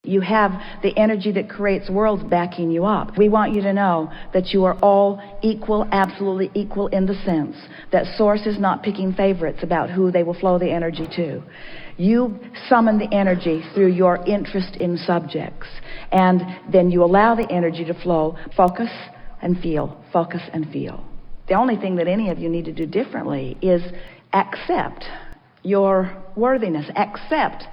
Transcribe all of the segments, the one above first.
You have the energy that creates worlds backing you up. We want you to know that you are all equal, absolutely equal, in the sense that Source is not picking favorites about who they will flow the energy to. You summon the energy through your interest in subjects, and then you allow the energy to flow. Focus and feel, focus and feel. The only thing that any of you need to do differently is accept your worthiness, accept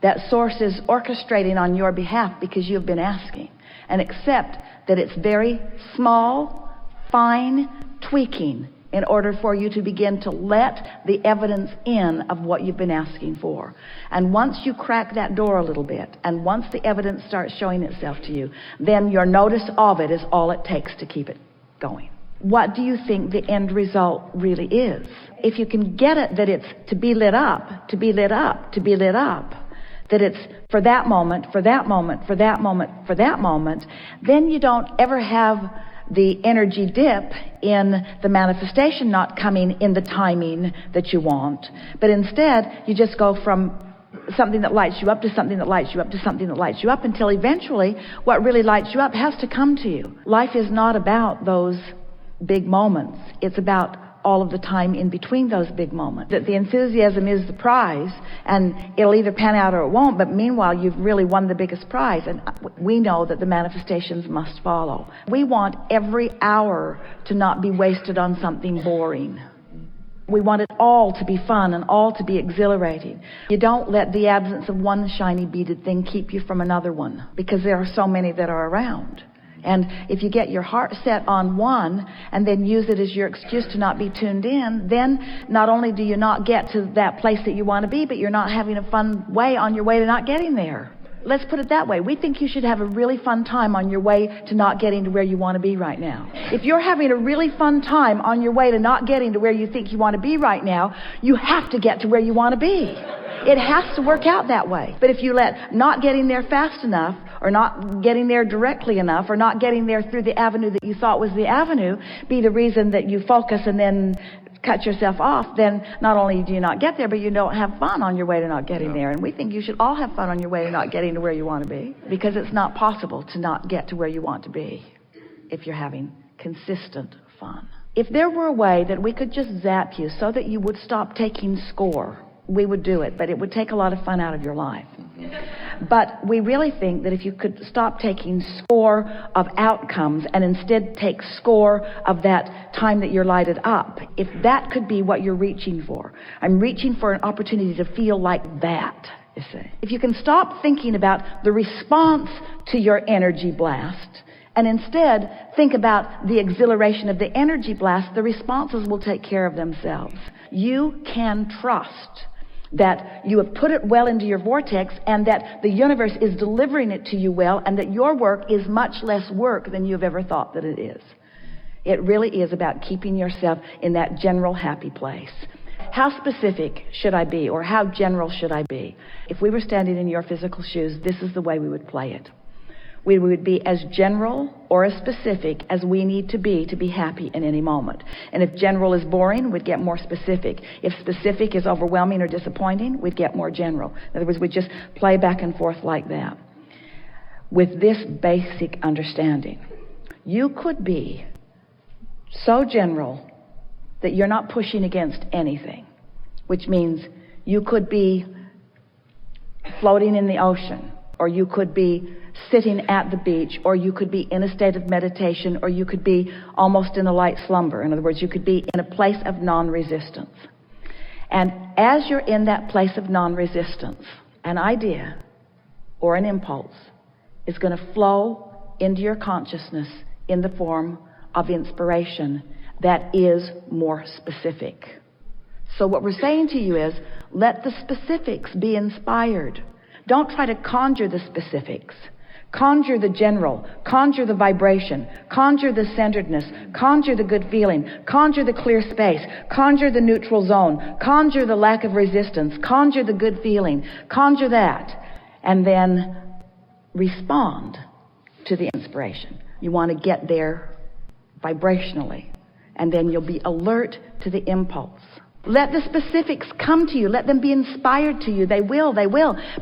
that Source is orchestrating on your behalf because you've been asking, and accept that it's very small, fine tweaking in order for you to begin to let the evidence in of what you've been asking for. And once you crack that door a little bit, and once the evidence starts showing itself to you, then your notice of it is all it takes to keep it going. What do you think the end result really is? If you can get it that it's to be lit up, to be lit up, to be lit up, that it's for that moment, for that moment, for that moment, for that moment, then you don't ever have the energy dip in the manifestation not coming in the timing that you want, but instead you just go from something that lights you up to something that lights you up to something that lights you up, until eventually what really lights you up has to come to you. Life is not about those big moments. It's about all of the time in between those big moments. That the enthusiasm is the prize, and it'll either pan out or it won't, but meanwhile you've really won the biggest prize, and we know that the manifestations must follow. We want every hour to not be wasted on something boring. We want it all to be fun and all to be exhilarating. You don't let the absence of one shiny beaded thing keep you from another one, because there are so many that are around. And if you get your heart set on one and then use it as your excuse to not be tuned in, then not only do you not get to that place that you want to be, but you're not having a fun way on your way to not getting there. Let's put it that way. We think you should have a really fun time on your way to not getting to where you want to be right now. If you're having a really fun time on your way to not getting to where you think you want to be right now, you have to get to where you want to be. It has to work out that way. But if you let not getting there fast enough, or not getting there directly enough, or not getting there through the avenue that you thought was the avenue, be the reason that you focus and then cut yourself off, then not only do you not get there, but you don't have fun on your way to not getting there. And we think you should all have fun on your way to not getting to where you want to be, because it's not possible to not get to where you want to be if you're having consistent fun. If there were a way that we could just zap you so that you would stop taking score, we would do it, but it would take a lot of fun out of your life. But we really think that if you could stop taking score of outcomes and instead take score of that time that you're lighted up, if that could be what you're reaching for. I'm reaching for an opportunity to feel like that, you see. If you can stop thinking about the response to your energy blast and instead think about the exhilaration of the energy blast, the responses will take care of themselves. You can trust that you have put it well into your vortex, and that the universe is delivering it to you well, and that your work is much less work than you've ever thought that it is. It really is about keeping yourself in that general happy place. How specific should I be, or how general should I be? If we were standing in your physical shoes, this is the way we would play it. We would be as general or as specific as we need to be happy in any moment. And if general is boring, we'd get more specific. If specific is overwhelming or disappointing, we'd get more general. In other words, we'd just play back and forth like that. With this basic understanding, you could be so general that you're not pushing against anything, which means you could be floating in the ocean, or you could be sitting at the beach, or you could be in a state of meditation, or you could be almost in a light slumber. In other words, you could be in a place of non-resistance. And as you're in that place of non-resistance, an idea or an impulse is going to flow into your consciousness in the form of inspiration that is more specific. So what we're saying to you is, let the specifics be inspired. Don't try to conjure the specifics. Conjure the general, conjure the vibration, conjure the centeredness, conjure the good feeling, conjure the clear space, conjure the neutral zone, conjure the lack of resistance, conjure the good feeling, conjure that, and then respond to the inspiration. You want to get there vibrationally, and then you'll be alert to the impulse. Let the specifics come to you. Let them be inspired to you. They will.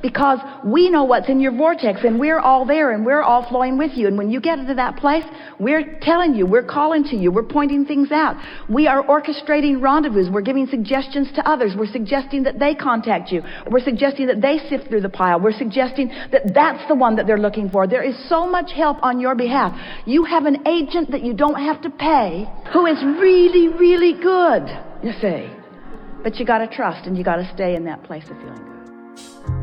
Because we know what's in your vortex, and we're all there, and we're all flowing with you. And when you get into that place, we're telling you, we're calling to you, we're pointing things out. We are orchestrating rendezvous. We're giving suggestions to others. We're suggesting that they contact you. We're suggesting that they sift through the pile. We're suggesting that that's the one that they're looking for. There is so much help on your behalf. You have an agent that you don't have to pay who is really, really good, you see. But you got to trust, and you got to stay in that place of feeling good.